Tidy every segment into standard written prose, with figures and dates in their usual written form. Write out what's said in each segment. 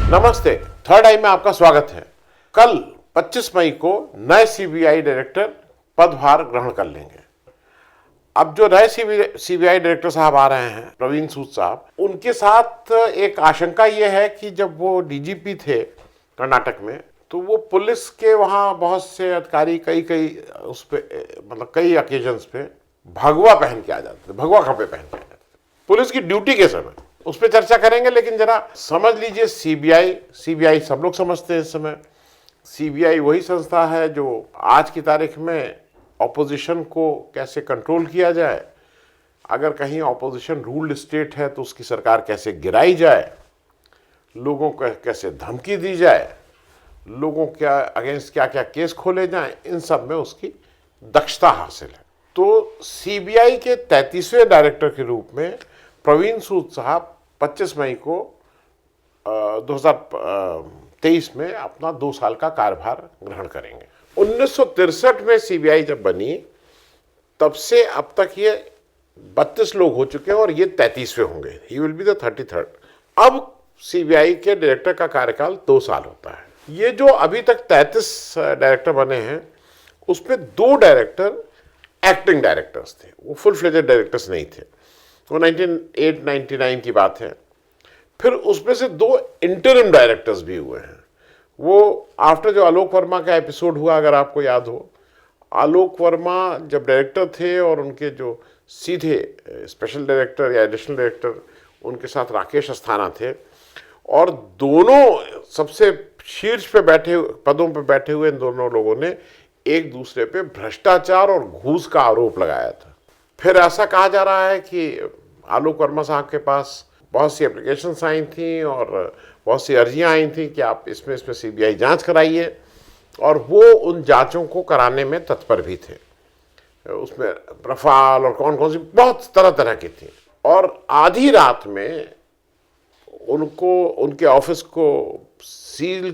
नमस्ते, थर्ड आई में आपका स्वागत है। कल 25 मई को नए सीबीआई डायरेक्टर पदभार ग्रहण कर लेंगे। अब जो नए सीबीआई डायरेक्टर साहब आ रहे हैं, प्रवीण सूद साहब, उनके साथ एक आशंका ये है कि जब वो डीजीपी थे कर्नाटक में, तो वो पुलिस के वहाँ बहुत से अधिकारी कई उस पे मतलब कई ओकेजन्स पे भगवा पहन के आ जाते थे, भगवा कपड़े पहन के आ जाते थे पुलिस की ड्यूटी के समय। उस पर चर्चा करेंगे, लेकिन जरा समझ लीजिए सीबीआई सब लोग समझते हैं इस समय। सीबीआई वही संस्था है जो आज की तारीख में ऑपोजिशन को कैसे कंट्रोल किया जाए, अगर कहीं ऑपोजिशन रूल्ड स्टेट है तो उसकी सरकार कैसे गिराई जाए, लोगों को कैसे धमकी दी जाए, लोगों के अगेंस्ट क्या क्या केस खोले जाएं, इन सब में उसकी दक्षता हासिल है। तो सीबीआई के 33वें डायरेक्टर के रूप में प्रवीण सूद साहब 25 मई को 2023 में अपना 2 साल का कार्यभार ग्रहण करेंगे। 1963 में सीबीआई जब बनी, तब से अब तक ये 32 लोग हो चुके हैं और ये 33वें होंगे। He will be the 33rd। अब सीबीआई के डायरेक्टर का कार्यकाल 2 साल होता है। ये जो अभी तक 33 डायरेक्टर बने हैं, उसमें 2 डायरेक्टर एक्टिंग डायरेक्टर्स थे, वो फुल फ्लेजेड डायरेक्टर्स नहीं थे। वो 1998-99 की बात है। फिर उसमें से 2 इंटरिम डायरेक्टर्स भी हुए हैं। वो आफ्टर जो आलोक वर्मा का एपिसोड हुआ, अगर आपको याद हो, आलोक वर्मा जब डायरेक्टर थे और उनके जो सीधे स्पेशल डायरेक्टर या एडिशनल डायरेक्टर, उनके साथ राकेश अस्थाना थे, और दोनों सबसे शीर्ष पे पदों पे बैठे हुए इन दोनों लोगों ने एक दूसरे पे भ्रष्टाचार और घूस का आरोप लगाया था। फिर ऐसा कहा जा रहा है कि आलोक वर्मा साहब के पास बहुत सी एप्लीकेशंस आई थी और बहुत सी अर्जियां आई थी कि आप इसमें सीबीआई जांच कराइए, और वो उन जांचों को कराने में तत्पर भी थे। उसमें रफाल और कौन कौन सी बहुत तरह की थी। और आधी रात में उनके ऑफिस को सीज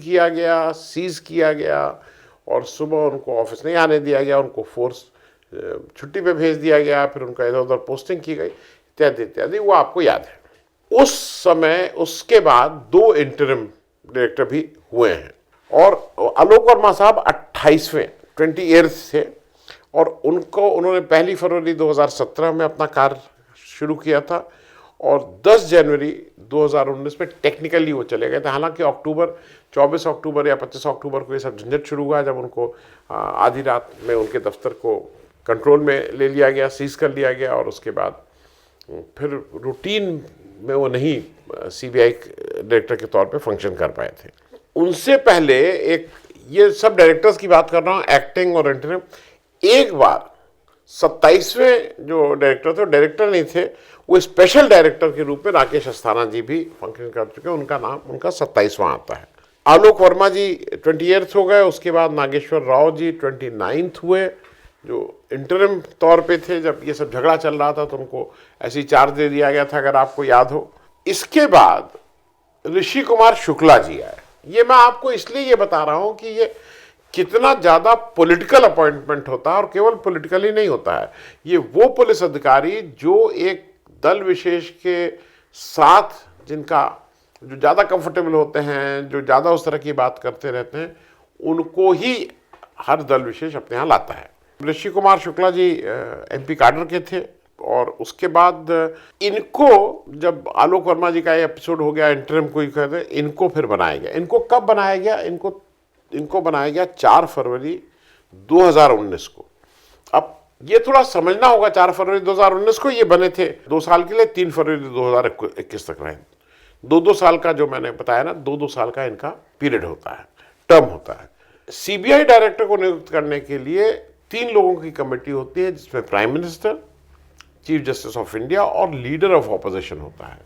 किया गया और सुबह उनको ऑफिस नहीं आने दिया गया, उनको फोर्स छुट्टी पे भेज दिया गया, फिर उनका इधर उधर पोस्टिंग की गई, इत्यादि। वो आपको याद है। उस समय उसके बाद 2 इंटरिम डायरेक्टर भी हुए हैं, और आलोक वर्मा साहब 28 थे, और उन्होंने 1 फरवरी 2017 में अपना कार्य शुरू किया था, और 10 जनवरी 2019 में टेक्निकली वो चले गए थे। हालांकि 24 अक्टूबर या 25 अक्टूबर को ये सब झंझट शुरू हुआ, जब उनको आधी रात में उनके दफ्तर को कंट्रोल में ले लिया गया, सीज कर लिया गया, और उसके बाद फिर रूटीन में वो नहीं सीबीआई डायरेक्टर के तौर पे फंक्शन कर पाए थे। उनसे पहले ये सब डायरेक्टर्स की बात कर रहा हूँ, एक्टिंग और इंटरिम। एक बार 27वें जो डायरेक्टर थे, डायरेक्टर नहीं थे, वो स्पेशल डायरेक्टर के रूप में राकेश अस्थाना जी भी फंक्शन कर चुके हैं। उनका 27वां आता है। आलोक वर्मा जी 28th हो गए। उसके बाद नागेश्वर राव जी 29th हुए, जो इंटरिम तौर पे थे। जब ये सब झगड़ा चल रहा था तो उनको ऐसी चार्ज दे दिया गया था, अगर आपको याद हो। इसके बाद ऋषि कुमार शुक्ला जी आए। ये मैं आपको इसलिए ये बता रहा हूं कि ये कितना ज़्यादा पॉलिटिकल अपॉइंटमेंट होता है, और केवल पॉलिटिकल ही नहीं होता है। ये वो पुलिस अधिकारी जो एक दल विशेष के साथ जो ज़्यादा कंफर्टेबल होते हैं, जो ज़्यादा उस तरह की बात करते रहते हैं, उनको ही हर दल विशेष अपने यहाँ लाता है। ऋषि कुमार शुक्ला जी एमपी काडर के थे, और उसके बाद इनको, जब आलोक वर्मा जी का एपिसोड हो गया, इंटरिम कोई कहते हैं, इनको फिर बनाया गया। इनको कब बनाया गया? इनको बनाया गया 4 फरवरी 2019 को। अब ये थोड़ा समझना होगा, 4 फरवरी 2019 को ये बने थे 2 साल के लिए, 3 फरवरी 2021 तक रहे। 2 साल का, जो मैंने बताया ना, 2 साल का इनका पीरियड होता है, टर्म होता है। सीबीआई डायरेक्टर को नियुक्त करने के लिए 3 लोगों की कमेटी होती है, जिसमें prime minister, chief justice of India और लीडर ऑफ ऑपोजिशन होता है।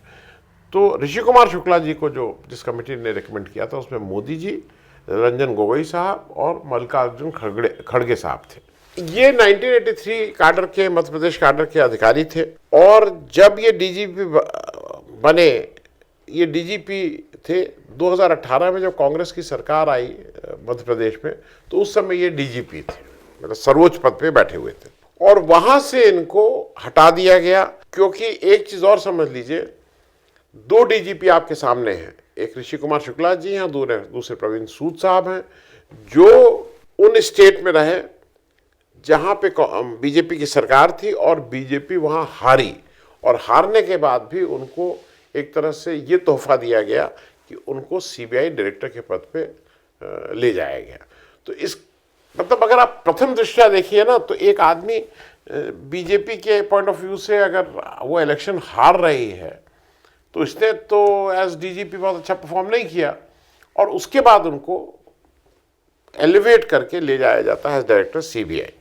तो ऋषि कुमार शुक्ला जी को जिस कमेटी ने रिकमेंड किया था, उसमें मोदी जी, रंजन गोगोई साहब और मल्लिकार्जुन खड़गे साहब थे। ये 1983 काडर के, मध्य प्रदेश काडर के अधिकारी थे, और जब ये डीजीपी बने, ये डीजीपी थे 2018 में, जब कांग्रेस की सरकार आई मध्य प्रदेश में, तो उस समय ये डीजीपी थे, मतलब सर्वोच्च पद पे बैठे हुए थे। और वहां से इनको हटा दिया गया, क्योंकि एक चीज और समझ लीजिए, 2 डीजीपी आपके सामने हैं। एक ऋषि कुमार शुक्ला जी हैं, दूसरे प्रवीण सूद साहब हैं, जो उन स्टेट में रहे जहां पे बीजेपी की सरकार थी और बीजेपी वहां हारी, और हारने के बाद भी उनको एक तरह से ये तोहफा दिया गया कि उनको सीबीआई डायरेक्टर के पद पे ले जाया गया। तो इस मतलब अगर आप प्रथम दृष्टया देखिए ना, तो एक आदमी बीजेपी के पॉइंट ऑफ व्यू से अगर वो इलेक्शन हार रही है तो इसने तो एज डीजीपी बहुत अच्छा परफॉर्म नहीं किया, और उसके बाद उनको एलिवेट करके ले जाया जाता है एज डायरेक्टर सीबीआई।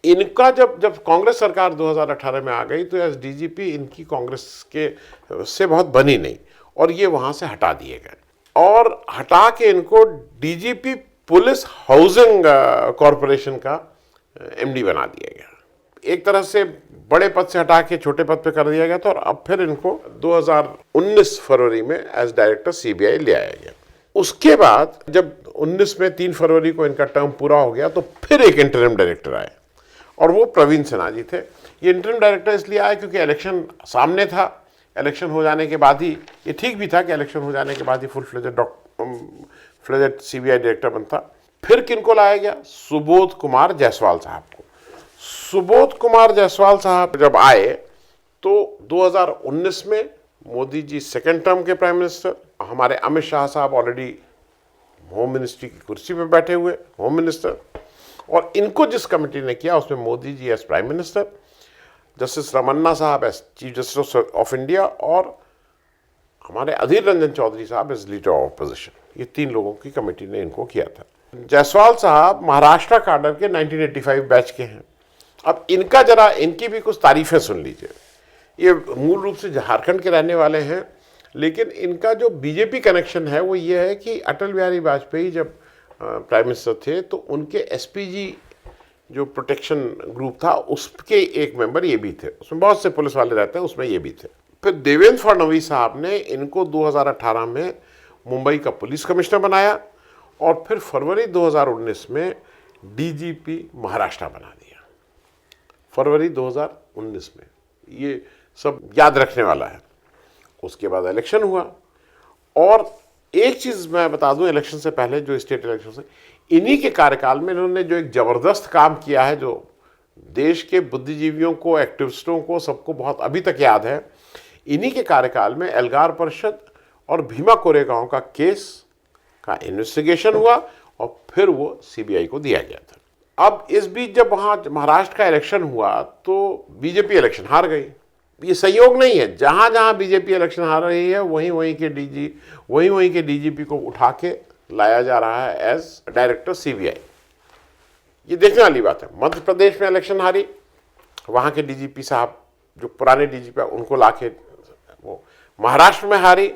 इनका जब कांग्रेस सरकार 2018 में आ गई तो एज डीजीपी इनकी कांग्रेस के से बहुत बनी नहीं, और ये वहां से हटा दिए गए, और हटा के इनको डीजीपी पुलिस हाउसिंग कॉरपोरेशन का एमडी बना दिया गया। एक तरह से बड़े पद से हटा के छोटे पद पे कर दिया गया था, और अब फिर इनको 2019 फरवरी में एज डायरेक्टर सीबीआई ले आया गया। उसके बाद जब 19 में 3 फरवरी को इनका टर्म पूरा हो गया तो फिर एक इंटरिम डायरेक्टर आए, और वो प्रवीण सिन्हा जी थे। ये इंटरिम डायरेक्टर इसलिए आए क्योंकि इलेक्शन सामने था। इलेक्शन हो जाने के बाद ही ये ठीक भी था कि इलेक्शन हो जाने के बाद ही फुल फ्लेजेड सीबीआई डायरेक्टर बनता। फिर किनको लाया गया? सुबोध कुमार जायसवाल साहब को। सुबोध कुमार जायसवाल साहब जब आए तो 2019 में मोदी जी सेकेंड टर्म के प्राइम मिनिस्टर, हमारे अमित शाह साहब ऑलरेडी होम मिनिस्ट्री की कुर्सी पे बैठे हुए होम मिनिस्टर, और इनको जिस कमेटी ने किया उसमें Modi ji as prime minister, justice Ramana साहब as chief justice of India, और हमारे अधीर रंजन चौधरी साहब एज लीडर ऑफ अपोजिशन। ये 3 लोगों की कमेटी ने इनको किया था। जायसवाल साहब महाराष्ट्र काडर के 1985 बैच के हैं। अब इनका जरा इनकी भी कुछ तारीफें सुन लीजिए। ये मूल रूप से झारखंड के रहने वाले हैं, लेकिन इनका जो बीजेपी कनेक्शन है वो ये है कि अटल बिहारी वाजपेयी जब प्राइम मिनिस्टर थे तो उनके एसपीजी जो प्रोटेक्शन ग्रुप था उसके एक मेंबर ये भी थे। उसमें बहुत से पुलिस वाले रहते हैं, उसमें ये भी थे। फिर देवेंद्र फडणवीस साहब ने इनको 2018 में मुंबई का पुलिस कमिश्नर बनाया, और फिर फरवरी 2019 में डीजीपी महाराष्ट्र बना दिया। फरवरी 2019 में, ये सब याद रखने वाला है। उसके बाद इलेक्शन हुआ, और एक चीज मैं बता दूं, इलेक्शन से पहले जो स्टेट इलेक्शन से इन्हीं के कार्यकाल में इन्होंने जो एक जबरदस्त काम किया है, जो देश के बुद्धिजीवियों को, एक्टिविस्टों को, सबको बहुत अभी तक याद है। इन्हीं के कार्यकाल में एल्गार परिषद और भीमा कोरेगांव का केस का इन्वेस्टिगेशन हुआ, और फिर वो सीबीआई को दिया गया था। अब इस बीच जब वहां महाराष्ट्र का इलेक्शन हुआ तो बीजेपी इलेक्शन हार गई। ये संयोग नहीं है, जहां जहां बीजेपी इलेक्शन हार रही है वहीं के डीजीपी को उठा के लाया जा रहा है एज डायरेक्टर सीबीआई। ये देखने वाली बात है। मध्य प्रदेश में इलेक्शन हारी, वहां के डीजीपी साहब जो पुराने डीजीपी उनको लाके वो महाराष्ट्र में हारी।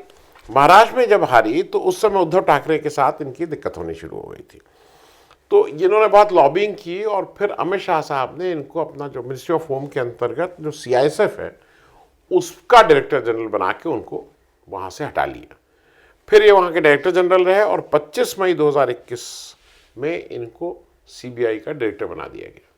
महाराष्ट्र में जब हारी तो उस समय उद्धव ठाकरे के साथ इनकी दिक्कत होनी शुरू हो गई थी, तो इन्होंने बहुत लॉबिंग की, और फिर अमित शाह साहब ने इनको अपना जो मिनिस्ट्री ऑफ होम के अंतर्गत जो सीआईएसएफ है उसका डायरेक्टर जनरल बना के उनको वहां से हटा लिया। फिर ये वहां के डायरेक्टर जनरल रहे, और 25 मई 2021 में इनको सीबीआई का डायरेक्टर बना दिया गया।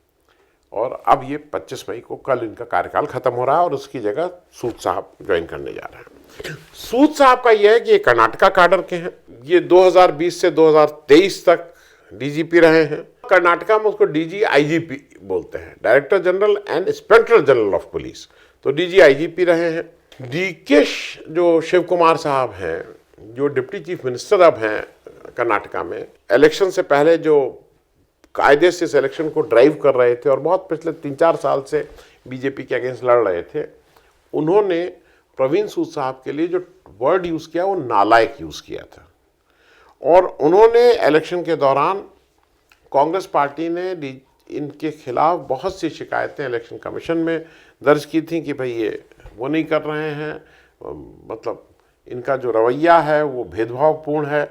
और अब ये 25 मई को कल इनका कार्यकाल खत्म हो रहा है, और उसकी जगह सूद साहब ज्वाइन करने जा रहे हैं। सूद साहब का यह है कि ये कर्नाटका काडर के हैं। ये 2020 से 2023 तक डीजीपी रहे हैं। कर्नाटका में उसको डीजी आईजीपी बोलते हैं, director general and inspector general of police. तो डीजी आईजीपी रहे हैं। डीके जो शिव कुमार साहब हैं, जो डिप्टी चीफ मिनिस्टर अब हैं कर्नाटका में, इलेक्शन से पहले जो कायदे से इस इलेक्शन को ड्राइव कर रहे थे और बहुत पिछले 3-4 साल से बीजेपी के अगेंस्ट लड़ रहे थे, उन्होंने प्रवीण सूद साहब के लिए जो वर्ड यूज़ किया वो नालायक यूज़ किया था। और उन्होंने इलेक्शन के दौरान कांग्रेस पार्टी ने इनके खिलाफ बहुत सी शिकायतें इलेक्शन कमीशन में दर्ज की थी कि भाई ये वो नहीं कर रहे हैं, मतलब इनका जो रवैया है वो भेदभावपूर्ण है।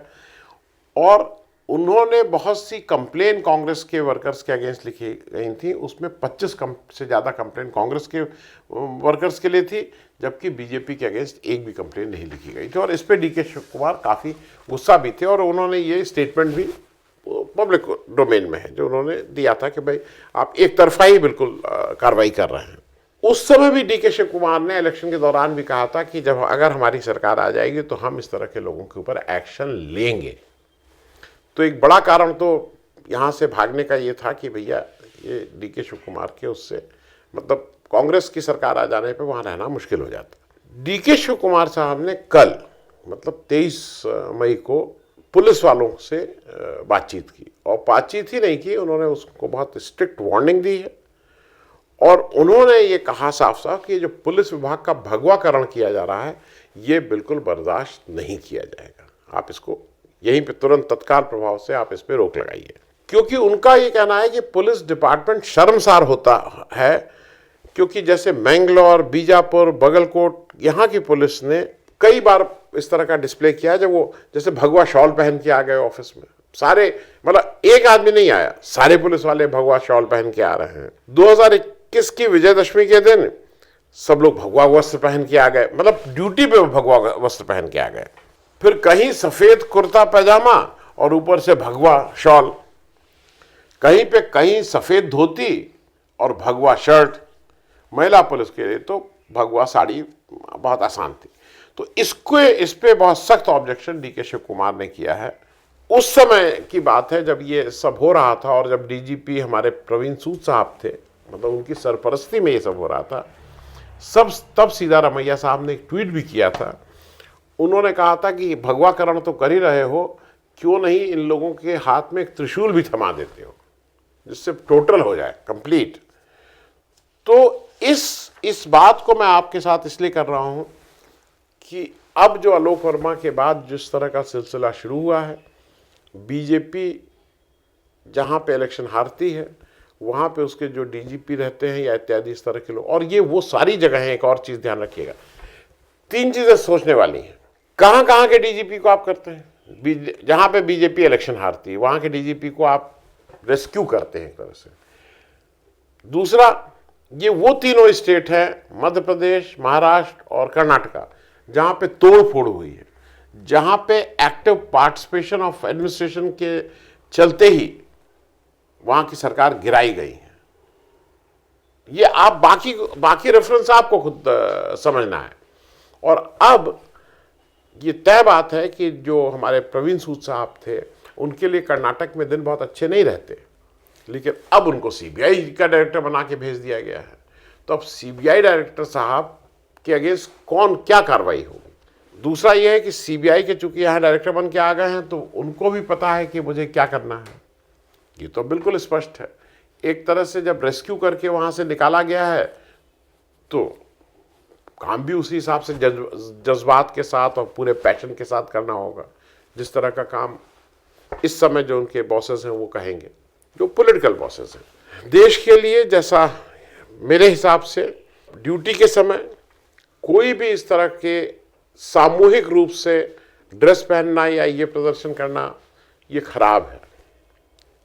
और उन्होंने बहुत सी कंप्लेन कांग्रेस के वर्कर्स के अगेंस्ट लिखी गई थी, उसमें 25 से ज़्यादा कंप्लेन कांग्रेस के वर्कर्स के लिए थी, जबकि बीजेपी के अगेंस्ट एक भी कंप्लेन नहीं लिखी गई थी। और इस पर डीके शिव कुमार काफ़ी गुस्सा भी थे, और उन्होंने ये स्टेटमेंट भी पब्लिक डोमेन में है जो उन्होंने दिया था कि भाई आप एक तरफा ही बिल्कुल कार्रवाई कर रहे हैं। उस समय भी डीके शिव कुमार ने इलेक्शन के दौरान भी कहा था कि जब अगर हमारी सरकार आ जाएगी तो हम इस तरह के लोगों के ऊपर एक्शन लेंगे। तो एक बड़ा कारण तो यहाँ से भागने का ये था कि भैया ये डीके शिव कुमार के उससे मतलब कांग्रेस की सरकार आ जाने पे वहाँ रहना मुश्किल हो जाता। डीके शिव कुमार साहब ने कल मतलब 23 मई को पुलिस वालों से बातचीत की, और बातचीत ही नहीं की, उन्होंने उसको बहुत स्ट्रिक्ट वार्निंग दी है और उन्होंने ये कहा साफ साफ कि जो पुलिस विभाग का भगवाकरण किया जा रहा है ये बिल्कुल बर्दाश्त नहीं किया जाएगा। आप इसको यहीं पे तुरंत तत्काल प्रभाव से आप इस पे रोक लगाइए, क्योंकि उनका ये कहना है कि पुलिस डिपार्टमेंट शर्मसार होता है, क्योंकि जैसे मैंगलोर, बीजापुर, बगलकोट यहाँ की पुलिस ने कई बार इस तरह का डिस्प्ले किया जब वो जैसे भगवा शॉल पहन के आ गए ऑफिस में। सारे मतलब एक आदमी नहीं आया, सारे पुलिस वाले भगवा शॉल पहन के आ रहे हैं। 2021 की विजयदशमी के दिन सब लोग भगवा वस्त्र पहन के आ गए, मतलब ड्यूटी पे भगवा वस्त्र पहन के आ गए। फिर कहीं सफेद कुर्ता पैजामा और ऊपर से भगवा शॉल, कहीं पे कहीं सफेद धोती और भगवा शर्ट। महिला पुलिस के लिए तो भगवा साड़ी बहुत आसान थी। तो इस पे बहुत सख्त ऑब्जेक्शन डीके शिव कुमार ने किया है। उस समय की बात है जब ये सब हो रहा था और जब डीजीपी हमारे प्रवीण सूद साहब थे, मतलब उनकी सरपरस्ती में ये सब हो रहा था, तब सिद्धारमैया साहब ने एक ट्वीट भी किया था। उन्होंने कहा था कि भगवाकरण तो कर ही रहे हो, क्यों नहीं इन लोगों के हाथ में एक त्रिशूल भी थमा देते हो जिससे टोटल हो जाए, कंप्लीट। तो इस बात को मैं आपके साथ इसलिए कर रहा हूं कि अब जो आलोक वर्मा के बाद जिस तरह का सिलसिला शुरू हुआ है, बीजेपी जहां पे इलेक्शन हारती है वहां पे उसके जो डीजीपी रहते हैं या इत्यादि इस तरह के लोग, और ये वो सारी जगह हैं। एक और चीज ध्यान रखिएगा, 3 चीजें सोचने वाली हैं। कहां कहां के डीजीपी को आप करते हैं? जहां पे बीजेपी इलेक्शन हारती है वहां के डीजीपी को आप रेस्क्यू करते हैं एक तरह से। दूसरा, ये वो तीनों स्टेट हैं, मध्य प्रदेश, महाराष्ट्र और कर्नाटका, जहां पे तोड़ फोड़ हुई है, जहां पे एक्टिव पार्टिसिपेशन ऑफ एडमिनिस्ट्रेशन के चलते ही वहां की सरकार गिराई गई है। ये आप बाकी रेफरेंस आपको खुद समझना है। और अब ये तय बात है कि जो हमारे प्रवीण सूद साहब थे उनके लिए कर्नाटक में दिन बहुत अच्छे नहीं रहते, लेकिन अब उनको सीबीआई का डायरेक्टर बना के भेज दिया गया है। तो अब सीबीआई डायरेक्टर साहब के अगेंस्ट कौन क्या कार्रवाई होगी? दूसरा यह है कि सीबीआई के चूंकि यहाँ डायरेक्टर बन के आ गए हैं तो उनको भी पता है कि मुझे क्या करना है, ये तो बिल्कुल स्पष्ट है। एक तरह से जब रेस्क्यू करके वहां से निकाला गया है तो काम भी उसी हिसाब से जज्बात के साथ और पूरे पैशन के साथ करना होगा, जिस तरह का काम इस समय जो उनके बॉसेस हैं वो कहेंगे, जो पॉलिटिकल बॉसेस हैं। देश के लिए जैसा मेरे हिसाब से ड्यूटी के समय कोई भी इस तरह के सामूहिक रूप से ड्रेस पहनना या ये प्रदर्शन करना ये खराब है।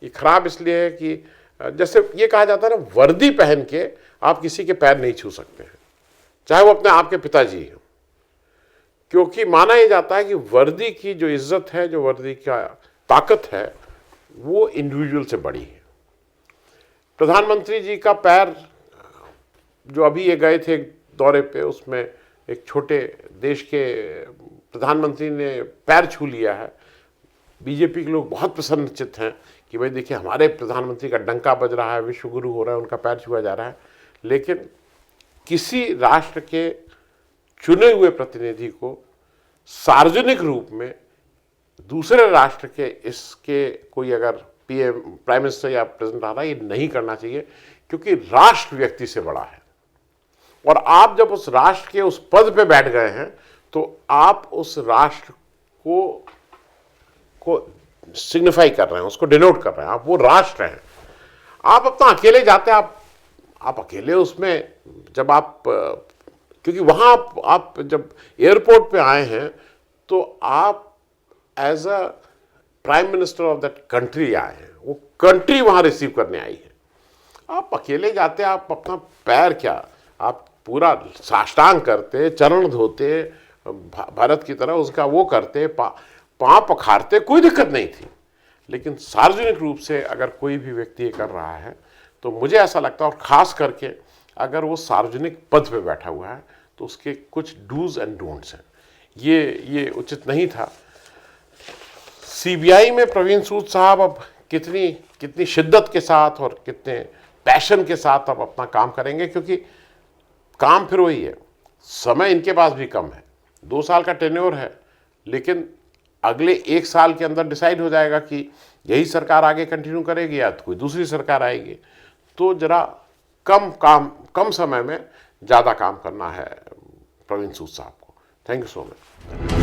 ये खराब इसलिए है कि जैसे ये कहा जाता है ना, वर्दी पहन के आप किसी के पैर नहीं छू सकते हैं, चाहे वो अपने आपके पिताजी हो, क्योंकि माना यह जाता है कि वर्दी की जो इज्जत है, जो वर्दी का ताकत है, वो इंडिविजुअल से बड़ी है। प्रधानमंत्री जी का पैर जो अभी ये गए थे दौरे पे, उसमें एक छोटे देश के प्रधानमंत्री ने पैर छू लिया है। बीजेपी के लोग बहुत प्रसन्नचित्त हैं कि भाई देखिए हमारे प्रधानमंत्री का डंका बज रहा है, विश्व गुरु हो रहा है, उनका पैर छुआ जा रहा है। लेकिन किसी राष्ट्र के चुने हुए प्रतिनिधि को सार्वजनिक रूप में दूसरे राष्ट्र के इसके कोई अगर पीएम, प्राइम मिनिस्टर या प्रेसिडेंट आ रहा है, ये नहीं करना चाहिए, क्योंकि राष्ट्र व्यक्ति से बड़ा है। और आप जब उस राष्ट्र के उस पद पे बैठ गए हैं तो आप उस राष्ट्र को सिग्निफाई कर रहे हैं, उसको डिनोट कर रहे हैं, आप वो राष्ट्र हैं। आप अपना अकेले जाते हैं, आप अकेले उसमें जब आप, क्योंकि वहां आप जब एयरपोर्ट पे आए हैं तो आप as a prime minister of that country आए हैं, वो कंट्री वहां रिसीव करने आई है। आप अकेले जाते, आप अपना पैर क्या, आप पूरा साष्टांग करते, चरण धोते, भारत की तरह उसका वो करते, पांव पखारते, कोई दिक्कत नहीं थी। लेकिन सार्वजनिक रूप से अगर कोई भी व्यक्ति ये कर रहा है तो मुझे ऐसा लगता है, और ख़ास करके अगर वो सार्वजनिक पद पे बैठा हुआ है तो उसके कुछ डूज एंड डोंट्स हैं। ये उचित नहीं था। सीबीआई में प्रवीण सूद साहब अब कितनी शिद्दत के साथ और कितने पैशन के साथ अब अपना काम करेंगे, क्योंकि काम फिर वही है, समय इनके पास भी कम है, 2 साल का टेन्योर है, लेकिन अगले 1 साल के अंदर डिसाइड हो जाएगा कि यही सरकार आगे कंटिन्यू करेगी या तो कोई दूसरी सरकार आएगी। तो जरा कम समय में ज़्यादा काम करना है प्रवीण सूद साहब को। Thank you so much.